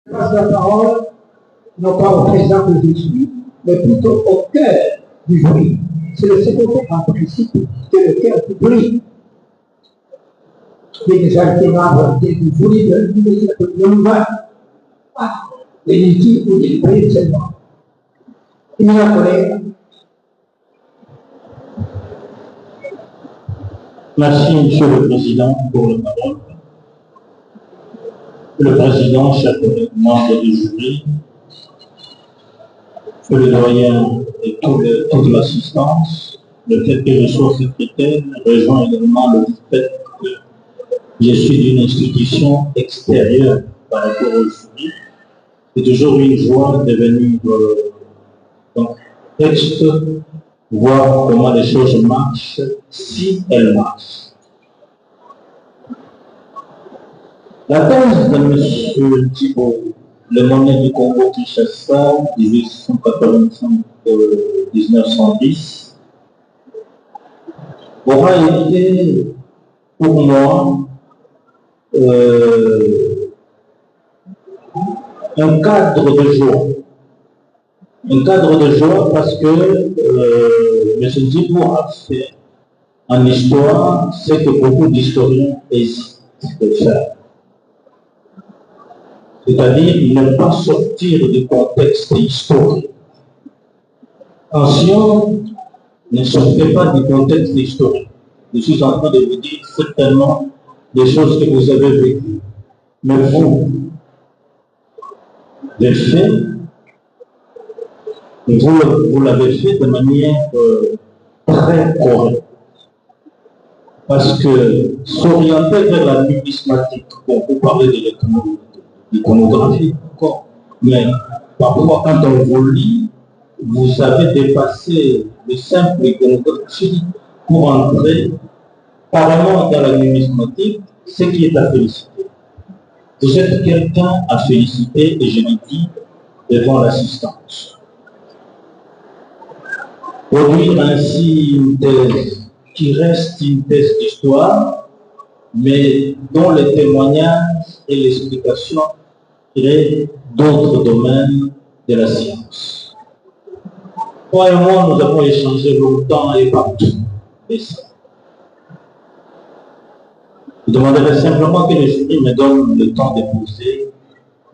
Je passe la parole, non pas au président que je suis, mais plutôt au cœur du jury. C'est le secrétaire en principe qui est le cœur du jury. Qui est déjà été membre du jury de l'université de Londres. Les litiges ou les prix seulement. Il y a un collègue. Merci, Monsieur le Président, pour le parole. Le Président, chers collègues membres du jury, le doyen et toute l'assistance, le fait que je sois secrétaire rejoint également le fait que je suis d'une institution extérieure par rapport au jury. C'est toujours une joie de venir dans le texte, voir comment les choses marchent, si elles marchent. La thèse de M. Thibault, le monnaie du Congo-Kinshasa, 1885-1910, aura été pour moi un cadre de joie. Un cadre de joie parce que M. Thibault a fait en histoire ce que beaucoup d'historiens hésitent de faire. C'est-à-dire ne pas sortir du contexte historique. Attention, ne sortez pas du contexte historique. Je suis en train de vous dire certainement des choses que vous avez vécues. Mais vous, les faits, vous l'avez fait de manière très correcte. Parce que s'orienter vers la numismatique, bon, vous parlez de l'iconographie encore, mais parfois quand on vous lit, vous avez dépassé le simple iconographie pour entrer carrément dans la numismatique, ce qui est à féliciter. Vous êtes quelqu'un à féliciter et je le dis devant l'assistance. Produire ainsi une thèse qui reste une thèse d'histoire, mais dont les témoignages et l'explication créent d'autres domaines de la science. Toi et moi, nous avons échangé longtemps et partout. Et ça. Je demanderai simplement que le jury me donne le temps de poser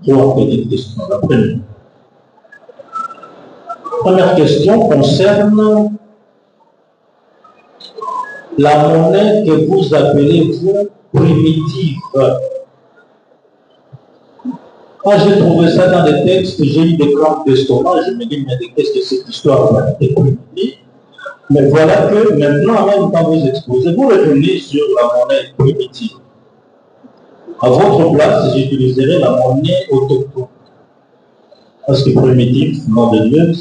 3 petites questions. La première question concerne la monnaie que vous appelez, vous, primitive. Quand j'ai trouvé ça dans des textes, j'ai eu des crampes d'estomac, je me dis, mais qu'est-ce que cette histoire va être primitive? Mais voilà que maintenant, même quand vous exposez, vous revenez sur la monnaie primitive. À votre place, j'utiliserai la monnaie autochtone. Parce que primitive, nom de Dieu,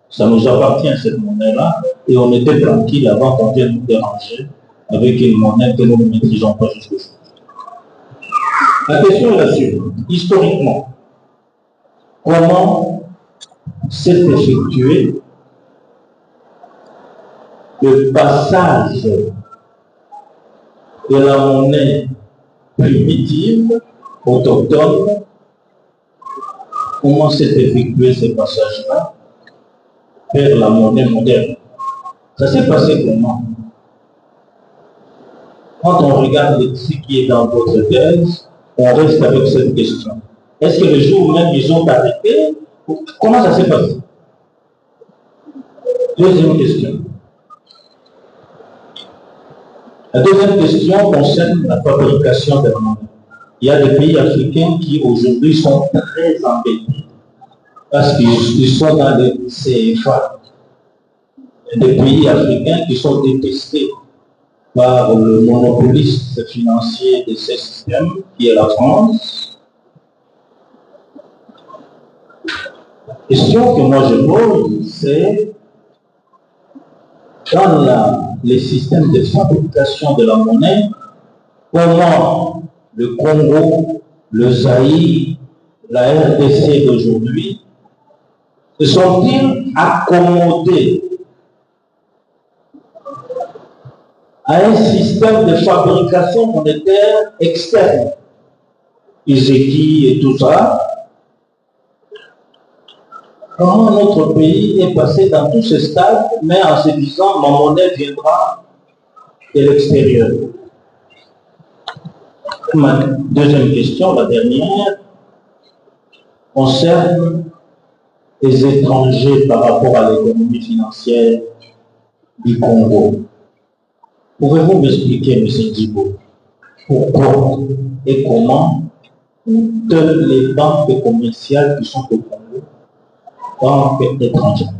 ça nous appartient cette monnaie-là, et on était tranquille avant qu'on vienne nous déranger avec une monnaie que nous ne maîtrisons pas jusqu'aujourd'hui. La question est la suivante. Historiquement, comment s'est effectué le passage de la monnaie primitive, autochtone, comment s'est effectué ce passage-là vers la monnaie moderne? Ça s'est passé comment? Quand on regarde ce qui est dans votre thèse, on reste avec cette question. Est-ce que le jour même ils ont arrêté? Comment ça s'est passé? Deuxième question. La deuxième question concerne la fabrication de la monnaie. Il y a des pays africains qui aujourd'hui sont très embêtés parce qu'ils sont dans les CFA. Des pays africains qui sont détestés par le monopoliste financier de ce système qui est la France. La question que moi je pose, c'est dans les systèmes de fabrication de la monnaie, comment le Congo, le Zaïre, la RDC d'aujourd'hui se sont-ils accommodés à un système de fabrication monétaire externe? Ézéchiel et tout ça, comment notre pays est passé dans tous ces stades, mais en se disant, ma monnaie viendra de l'extérieur. Ma deuxième question, la dernière, concerne les étrangers par rapport à l'économie financière du Congo. Pouvez-vous m'expliquer, M. Djibo, pourquoi et comment toutes les banques commerciales qui sont au Congo, banques étrangères,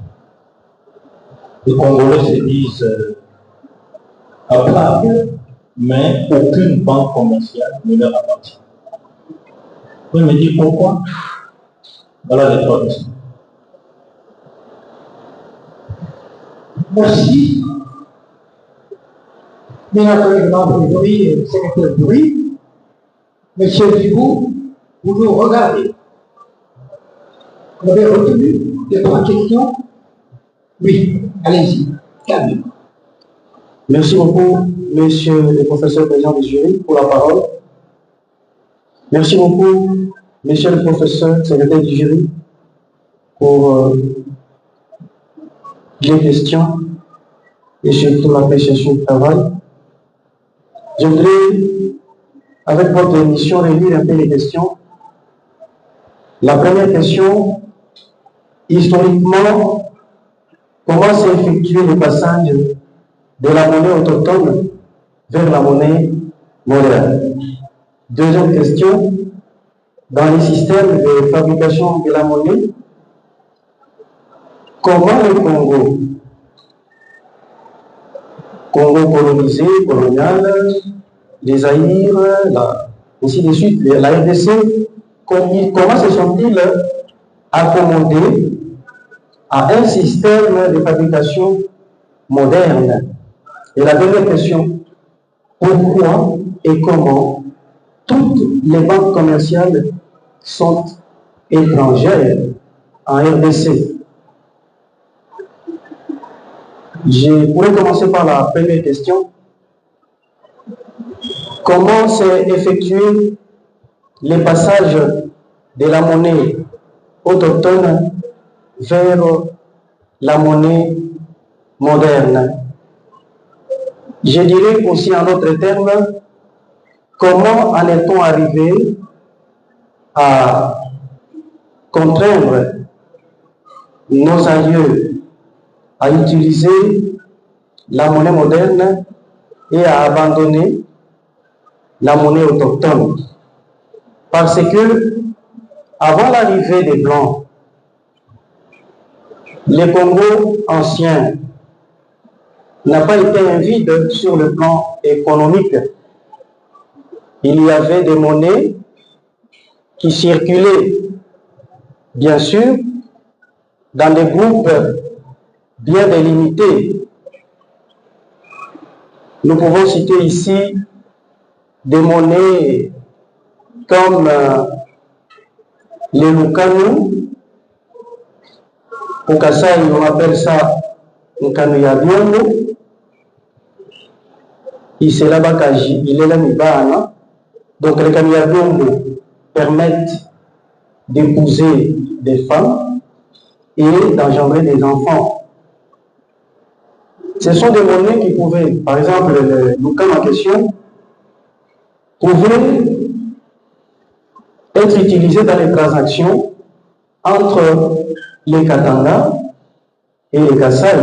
les Congolais se disent capables, mais aucune banque commerciale ne leur appartient. Vous pouvez me dire pourquoi? Voilà les trois questions. Merci. Ménagement Boury, secrétaire Boury, Monsieur Dibou, vous nous regardez. Vous avez retenu les trois questions? Oui, allez-y, calmez. Merci beaucoup, Monsieur le professeur président du jury, pour la parole. Merci beaucoup, Monsieur le professeur secrétaire du jury, pour les questions et surtout l'appréciation du travail. Je voudrais, avec votre émission, relire un peu les questions. La première question, historiquement, comment s'est effectué le passage de la monnaie autochtone vers la monnaie moderne? Deuxième question, dans les systèmes de fabrication de la monnaie, comment le Congo colonisé, colonial, les Zaïre, ainsi de suite, la RDC, comment se sont-ils accommodés à un système de fabrication moderne? Et la dernière question, pourquoi et comment toutes les banques commerciales sont étrangères en RDC? Je pourrais commencer par la première question. Comment s'est effectué le passage de la monnaie autochtone vers la monnaie moderne? Je dirais aussi en d'autres termes, comment en est-on arrivé à contraindre nos aïeux à utiliser la monnaie moderne et à abandonner la monnaie autochtone? Parce que, avant l'arrivée des Blancs, le Congo ancien n'a pas été un vide sur le plan économique. Il y avait des monnaies qui circulaient, bien sûr, dans des groupes bien délimités. Nous pouvons citer ici des monnaies comme les Lukanu. Au Kassai, on appelle ça Lukanu ya Biongo. Ici là-bas, il est là, Mibana. Donc, les Lukanu ya Biongo permettent d'épouser des femmes et d'engendrer des enfants. Ce sont des monnaies qui pouvaient, par exemple, le Lukan en question, pouvait être utilisé dans les transactions entre les Katanga et les Kassai.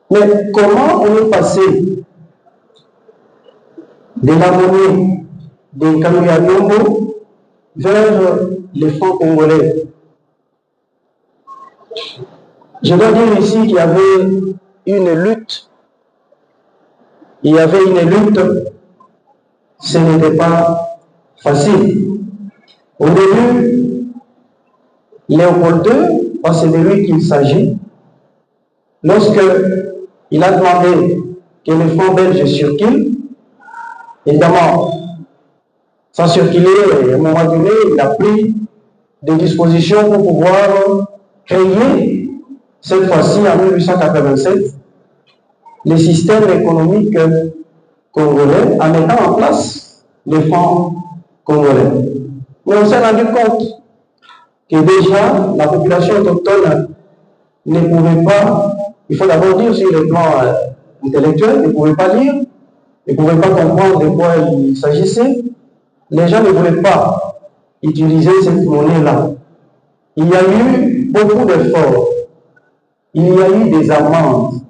Mais comment on est passé de la monnaie des Kamuyabiongo vers les francs congolais? Je dois dire ici qu'il y avait une lutte. Il y avait une lutte. Ce n'était pas facile. Au début, Léopold II, parce que c'est de lui qu'il s'agit, lorsqu'il a demandé que les francs belges circulent, évidemment, ça circulait et à un moment donné, il a pris des dispositions pour pouvoir créer, cette fois-ci en 1887, les systèmes économiques congolais en mettant en place les francs congolais. Mais on s'est rendu compte que déjà la population autochtone ne pouvait pas, il faut d'abord dire sur le plan intellectuel, ne pouvait pas lire, ne pouvait pas comprendre de quoi il s'agissait. Les gens ne voulaient pas utiliser cette monnaie-là. Il y a eu beaucoup d'efforts, il y a eu des amendes,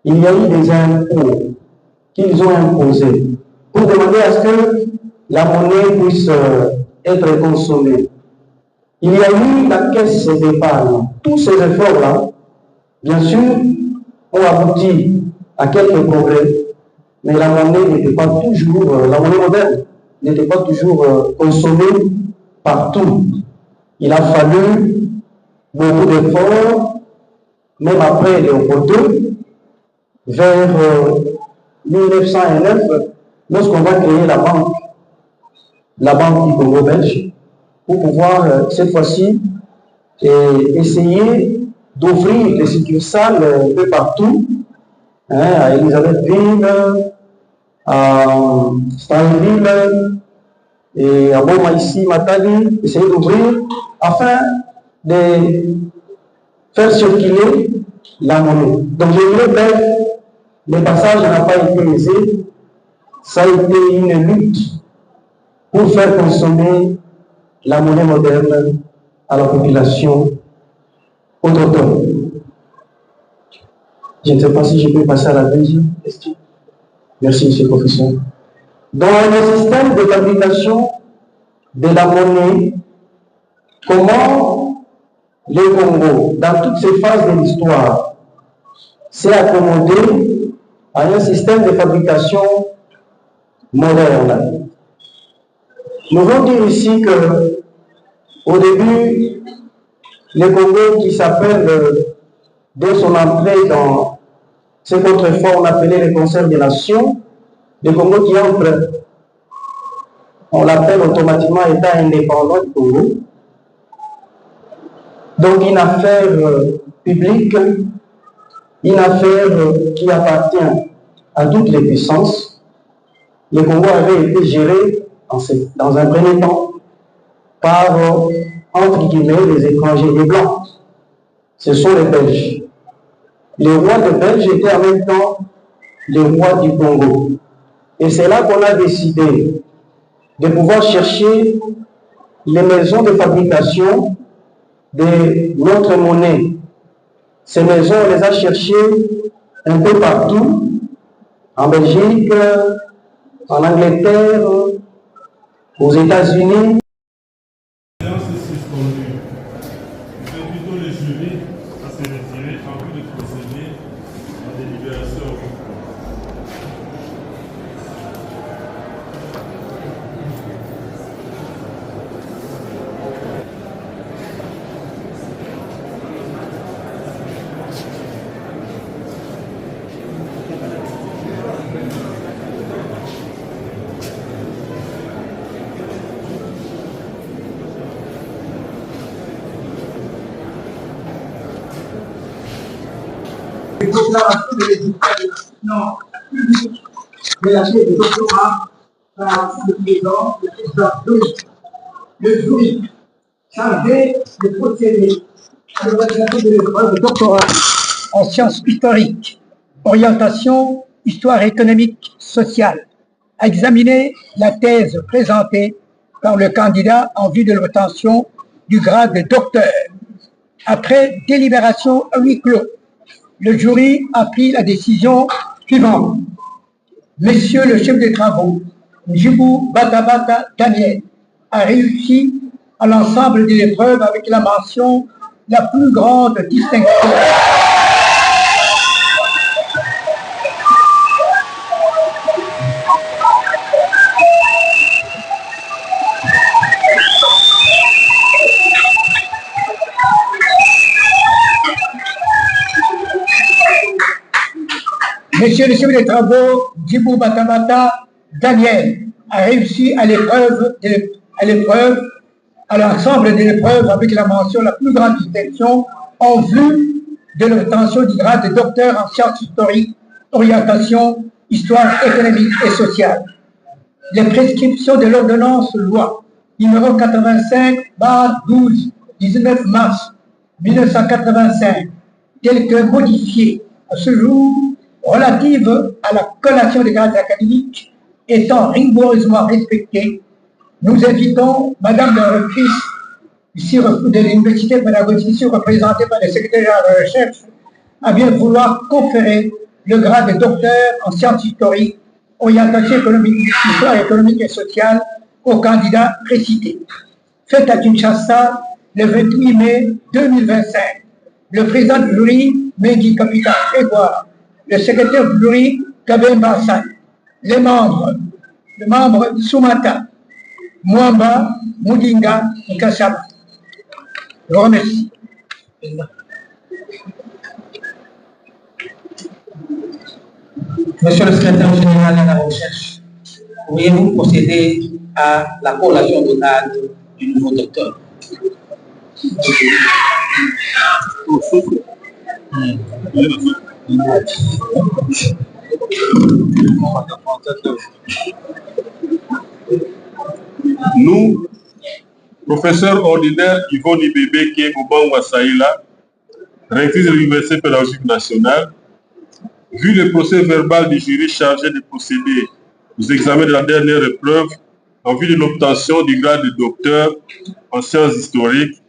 il y a eu des impôts qu'ils ont imposés pour demander à ce que la monnaie puisse être consommée. Il y a eu la caisse d'épargne. Tous ces efforts-là, bien sûr, ont abouti à quelques progrès, mais la monnaie n'était pas toujours, la monnaie moderne n'était pas toujours consommée partout. Il a fallu beaucoup d'efforts, même après Léopold II, vers 1909, lorsqu'on va créer la banque du Congo belge, pour pouvoir cette fois-ci essayer d'ouvrir des succursales un peu partout, à Elisabethville, à Stanleyville et à Boma ici, Matadi, essayer d'ouvrir afin de faire circuler la monnaie. Donc je dirais bref, le passage n'a pas été aisé, ça a été une lutte pour faire consommer la monnaie moderne à la population autochtone. Je ne sais pas si je peux passer à la deuxième question. Merci, monsieur le professeur. Dans le système de fabrication de la monnaie, comment le Congo, dans toutes ces phases de l'histoire, s'est accommodé à un système de fabrication moderne? Nous voulons dire ici que, au début, le Congo qui s'appelle, dès son entrée dans ce qu'autrefois on appelait le Conseil des Nations, le Congo qui entre, on l'appelle automatiquement État indépendant du Congo. Donc une affaire publique, une affaire qui appartient à toutes les puissances. Le Congo avait été géré dans un premier temps par, entre guillemets, les étrangers, les Blancs. Ce sont les Belges. Le roi de Belge était en même temps le roi du Congo. Et c'est là qu'on a décidé de pouvoir chercher les maisons de fabrication de notre monnaie. Ces maisons, on les a cherchées un peu partout, en Belgique, en Angleterre, aux États-Unis. La séance est suspendue. Je vais plutôt le jury à se retirer en vue de procéder à la délibération. Déclaration de l'éducation publique de la chaire de doctorat par le président de la le jury chargé de procéder à l'évaluation de l'épreuve de doctorat en sciences historiques, orientation, histoire économique, sociale, a examiné la thèse présentée par le candidat en vue de l'obtention du grade de docteur. Après délibération à huis clos, le jury a pris la décision suivante. Monsieur le chef des travaux, Njibou Batabata Daniel, a réussi à l'ensemble de l'épreuve avec la mention la plus grande distinction. Monsieur le chef des travaux, Djibou Batamata Daniel, a réussi à l'ensemble de l'épreuve avec la mention la plus grande distinction en vue de l'obtention du grade de docteur en sciences historiques, orientation, histoire économique et sociale. les prescriptions de l'ordonnance loi numéro 85/12, 19 mars 1985, telle que modifiée à ce jour, relative à la collation des grades académiques étant rigoureusement respectée, nous invitons Madame la rectrice ici de l'Université pédagogique, ici représentée par le secrétaire général de recherche, à bien vouloir conférer le grade de docteur en sciences historiques, orientation économique, histoire économique et sociale au candidat précité. Fait à Kinshasa le 28 mai 2025. Le président du jury, Mengi Capitaine Grégoire, le secrétaire du jury, Kabemba Hassan, les membres Soumata, Mwamba, Moudinga et Kassab. Je vous remercie. Monsieur le secrétaire général de la recherche, pourriez-vous procéder à la collation totale du nouveau docteur? Nous, professeur ordinaire Yvonne Ibebe Kegouban Wassaïla, rectrice de l'Université pédagogique nationale, vu le procès verbal du jury chargé de procéder aux examens de la dernière épreuve en vue de l'obtention du grade de docteur en sciences historiques,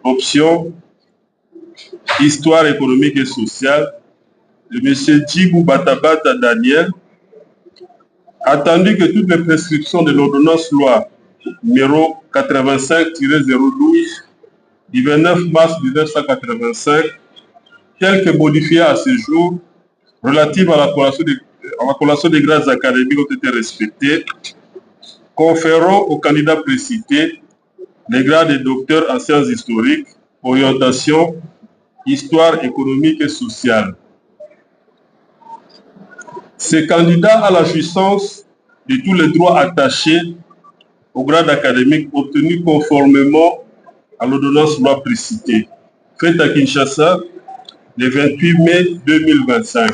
option histoire économique et sociale, de M. Djibou Batabata Daniel, attendu que toutes les prescriptions de l'ordonnance loi numéro 85-012 du 29 mars 1985, telle que modifiée à ce jour, relative à la collation des grades académiques ont été respectées, conférant aux candidats précités les grades de docteur en sciences historiques, orientation, histoire économique et sociale. Ces candidats à la jouissance de tous les droits attachés au grade académique obtenu conformément à l'ordonnance loi précitée, faite à Kinshasa le 28 mai 2025.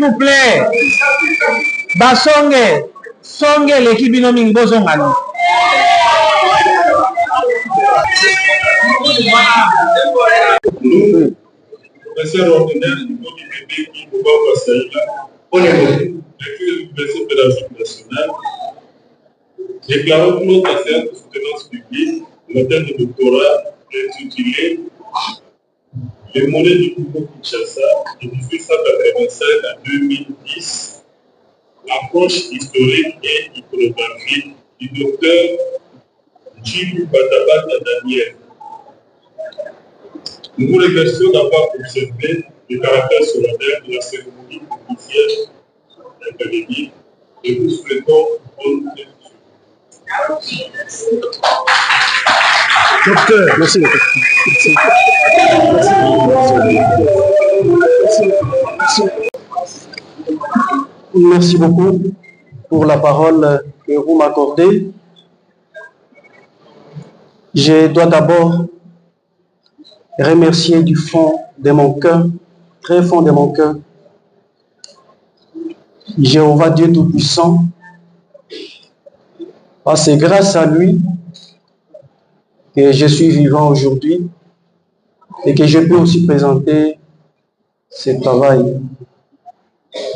vous plaît. Basonge, songe l'équipe binoming bozongani. Nous, professeur ordinaire du niveau du bébé qui nous va au Saïla, on est recteur de l'Université pédagogique nationale, déclarons que notre affaire de soutenance publique, la thèse de doctorat intitulée Les monnaies du Congo Kinshasa de 1885 à 2010, approche historique et iconographique du docteur Djibu Batabata Daniel. Nous vous remercions d'avoir observé le caractère solennel de la cérémonie officielle académique et vous souhaitons bonne lecture. Docteur, merci. Merci beaucoup pour la parole que vous m'accordez. Je dois d'abord remercier du fond de mon cœur, très fond de mon cœur, Jéhovah Dieu Tout-Puissant, parce que c'est grâce à lui que je suis vivant aujourd'hui et que je peux aussi présenter ce travail.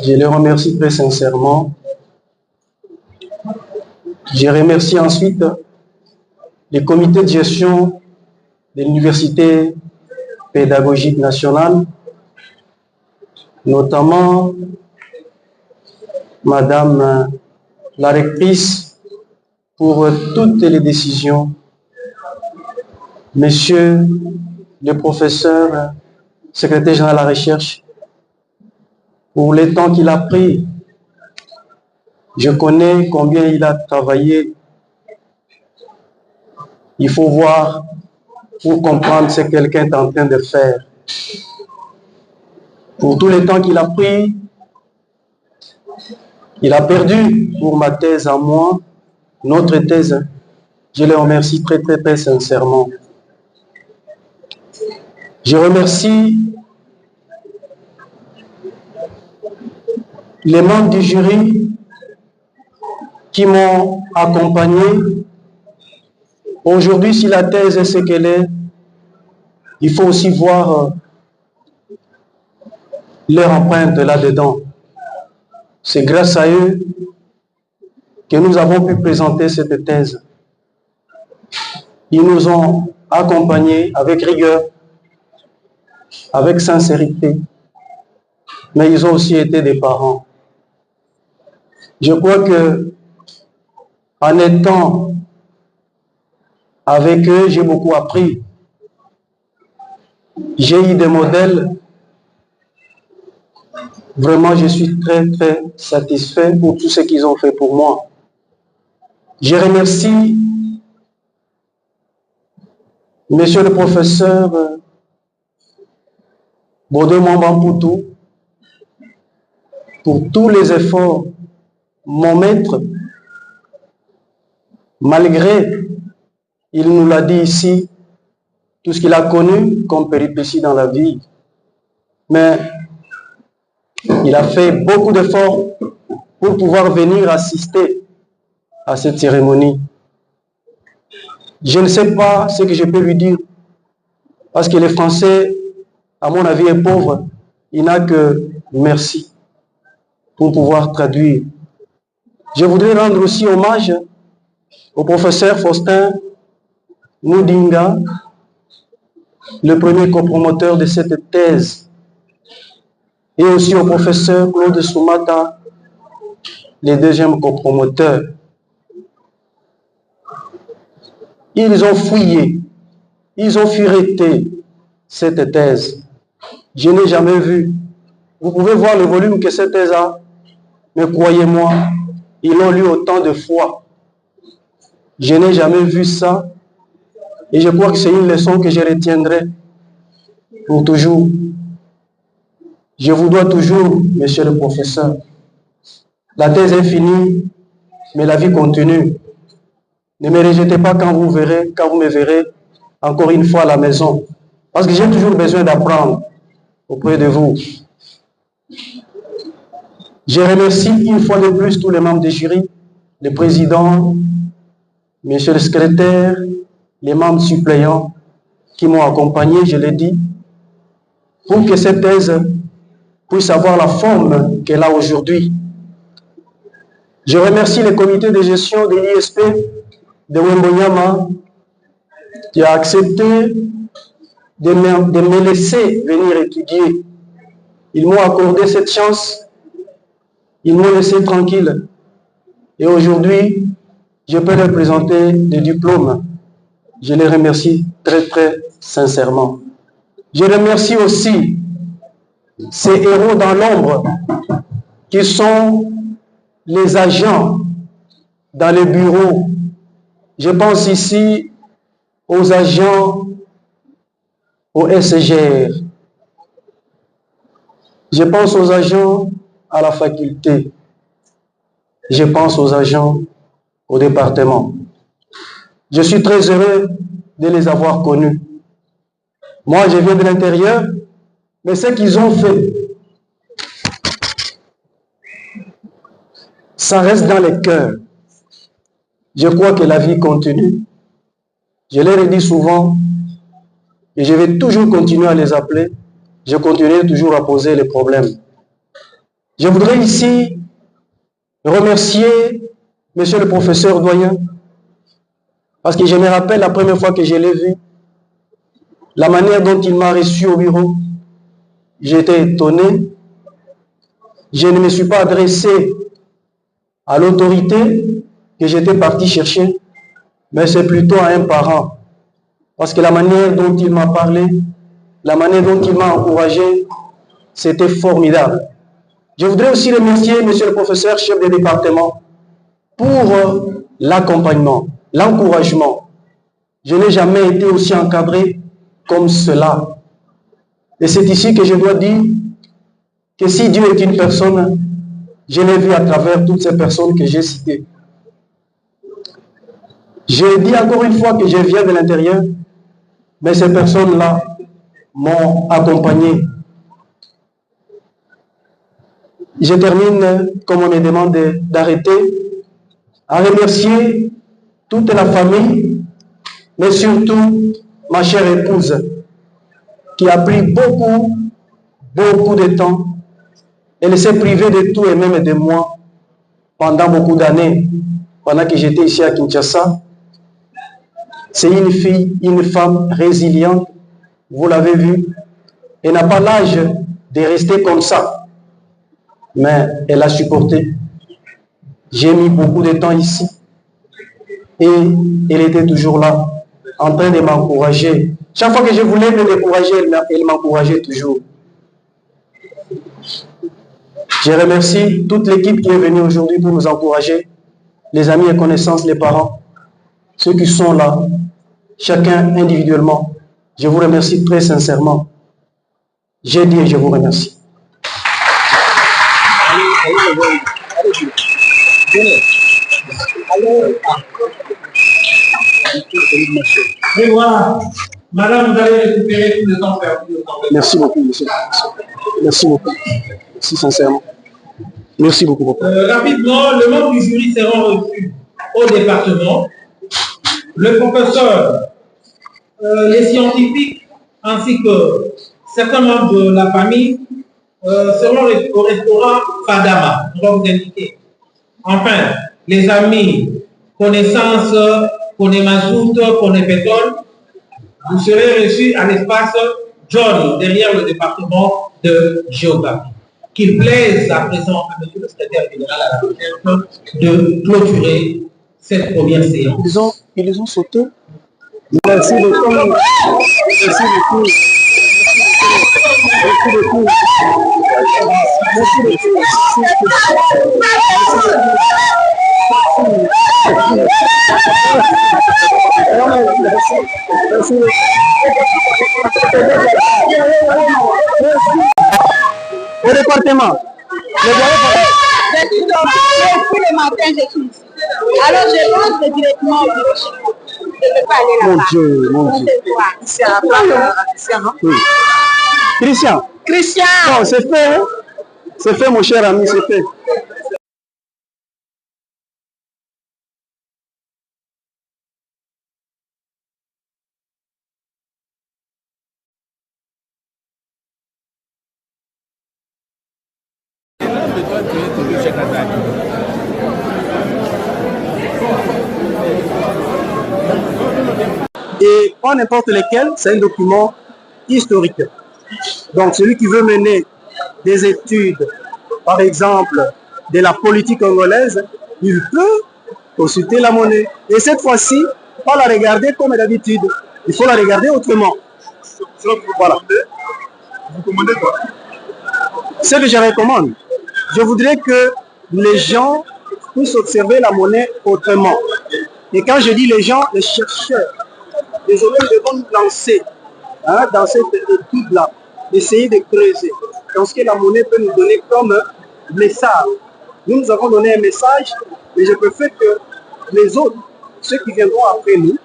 Je le remercie très sincèrement. Je remercie ensuite le comité de gestion de l'Université pédagogique nationale, notamment Madame la rectrice pour toutes les décisions, Monsieur le professeur, secrétaire général de la recherche, pour le temps qu'il a pris. Je connais combien il a travaillé. Il faut voir pour comprendre ce que quelqu'un est en train de faire. Pour tout le temps qu'il a pris, il a perdu pour ma thèse à moi, notre thèse. Je le remercie très, très, très sincèrement. Je remercie les membres du jury qui m'ont accompagné. Aujourd'hui, si la thèse est ce qu'elle est, il faut aussi voir leur empreinte là-dedans. C'est grâce à eux que nous avons pu présenter cette thèse. Ils nous ont accompagnés avec rigueur, avec sincérité, mais ils ont aussi été des parents. Je crois que en étant avec eux, j'ai beaucoup appris. J'ai eu des modèles. Vraiment, je suis très, très satisfait pour tout ce qu'ils ont fait pour moi. Je remercie Monsieur le professeur Bodo Mwambamputu pour tous les efforts. Mon maître, malgré, il nous l'a dit ici, tout ce qu'il a connu comme péripéties dans la vie, mais il a fait beaucoup d'efforts pour pouvoir venir assister à cette cérémonie. Je ne sais pas ce que je peux lui dire, parce que le français, à mon avis, est pauvre. Il n'a que merci pour pouvoir traduire. Je voudrais rendre aussi hommage au professeur Faustin Moudinga, le premier copromoteur de cette thèse, et aussi au professeur Claude Soumata, le deuxième copromoteur. Ils ont fouillé, ils ont fureté cette thèse. Je n'ai jamais vu. Vous pouvez voir le volume que cette thèse a, mais croyez-moi, ils l'ont lu autant de fois. Je n'ai jamais vu ça, et je crois que c'est une leçon que je retiendrai pour toujours. Je vous dois toujours, monsieur le professeur. La thèse est finie, mais la vie continue. Ne me rejetez pas quand vous me verrez encore une fois à la maison. Parce que j'ai toujours besoin d'apprendre auprès de vous. Je remercie une fois de plus tous les membres du jury, le président, monsieur le secrétaire, les membres suppléants qui m'ont accompagné, je l'ai dit, pour que cette thèse puisse avoir la forme qu'elle a aujourd'hui. Je remercie le comité de gestion de l'ISP de Wembonyama qui a accepté de me laisser venir étudier. Ils m'ont accordé cette chance, ils m'ont laissé tranquille. Et aujourd'hui, je peux leur présenter des diplômes. Je les remercie très, très sincèrement. Je remercie aussi ces héros dans l'ombre qui sont les agents dans les bureaux. Je pense ici aux agents au SGR. Je pense aux agents à la faculté. Je pense aux agents au département. Je suis très heureux de les avoir connus. Moi, je viens de l'intérieur, mais ce qu'ils ont fait, ça reste dans les cœurs. Je crois que la vie continue. Je leur ai dit souvent, et je vais toujours continuer à les appeler. Je continuerai toujours à poser les problèmes. Je voudrais ici remercier monsieur le professeur doyen, parce que je me rappelle la première fois que je l'ai vu, la manière dont il m'a reçu au bureau. J'étais étonné. Je ne me suis pas adressé à l'autorité que j'étais parti chercher, mais c'est plutôt à un parent. Parce que la manière dont il m'a parlé, la manière dont il m'a encouragé, c'était formidable. Je voudrais aussi remercier monsieur le professeur chef de département pour l'accompagnement, l'encouragement. Je n'ai jamais été aussi encadré comme cela. Et c'est ici que je dois dire que si Dieu est une personne, je l'ai vu à travers toutes ces personnes que j'ai citées. J'ai dit encore une fois que je viens de l'intérieur, mais ces personnes-là m'ont accompagné. Je termine, comme on me demande d'arrêter, à remercier toute la famille, mais surtout ma chère épouse, qui a pris beaucoup de temps. Elle s'est privée de tout et même de moi pendant beaucoup d'années, pendant que j'étais ici à Kinshasa. C'est une fille, une femme résiliente, vous l'avez vu. Elle n'a pas l'âge de rester comme ça, mais elle a supporté. J'ai mis beaucoup de temps ici et elle était toujours là, en train de m'encourager. Chaque fois que je voulais me décourager, elle m'encourageait toujours. Je remercie toute l'équipe qui est venue aujourd'hui pour nous encourager, les amis et connaissances, les parents, ceux qui sont là, chacun individuellement. Je vous remercie très sincèrement. J'ai dit et je vous remercie. Et voilà, madame, vous allez récupérer tout le temps perdu. Merci beaucoup, monsieur. Merci beaucoup. Merci sincèrement. Merci beaucoup. Rapidement, le membre du jury sera reçu au département. Le professeur, les scientifiques, ainsi que certains membres de la famille seront au restaurant Fadama. On va vous indiquer. Enfin, les amis, connaissances, Konemazout, Konepétol, vous serez reçus à l'espace John, derrière le département de géographie. Qu'il plaise à présent à M. le secrétaire général à la recherche de clôturer cette première séance. Ils ont sauté. Merci beaucoup. Merci beaucoup. Merci beaucoup. Merci beaucoup. Au département. Je suis depuis le matin, je suis ici. Alors je rentre directement au bureau chez moi. Je ne peux pas aller là-bas. Mon Dieu, mon Dieu. C'est à la place non? Oui. Christian. Christian. Non, c'est fait. Hein? C'est fait, mon cher ami, c'est fait. Et pas n'importe lequel, c'est un document historique. Donc celui qui veut mener des études, par exemple, de la politique congolaise, il peut consulter la monnaie. Et cette fois-ci, pas la regarder comme d'habitude. Il faut la regarder autrement. Voilà. Vous commandez quoi? Ce que je recommande, je voudrais que les gens puissent observer la monnaie autrement. Et quand je dis les gens, les chercheurs, désormais nous devons nous lancer dans cette étude-là, d'essayer de creuser dans ce que la monnaie peut nous donner comme message. Nous avons donné un message, mais je préfère que les autres, ceux qui viendront après nous,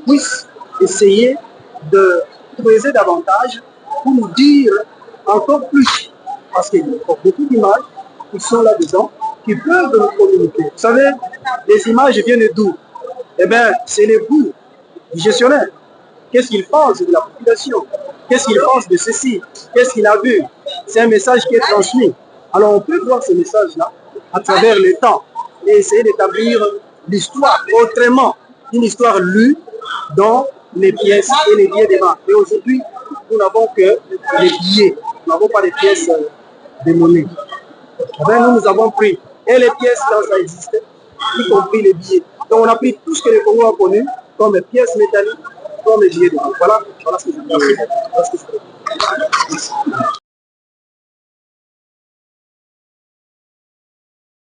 puissent essayer de creuser davantage pour nous dire encore plus. Parce qu'il y a beaucoup d'images qui sont là-dedans, qui peuvent nous communiquer. Vous savez, les images viennent d'où? Eh bien, c'est les goûts du gestionnaire. Qu'est-ce qu'il pense de la population? Qu'est-ce qu'il pense de ceci? Qu'est-ce qu'il a vu? C'est un message qui est transmis. Alors on peut voir ce message-là à travers le temps et essayer d'établir l'histoire autrement. Une histoire lue dans les pièces et les billets de banque. Et aujourd'hui, nous n'avons que les billets. Nous n'avons pas les pièces de monnaie. Enfin, nous avons pris et les pièces quand ça existait, y compris les billets. Donc on a pris tout ce que le Congo a connu comme pièces métalliques, comme les billets de banque. Voilà ce que je veux dire.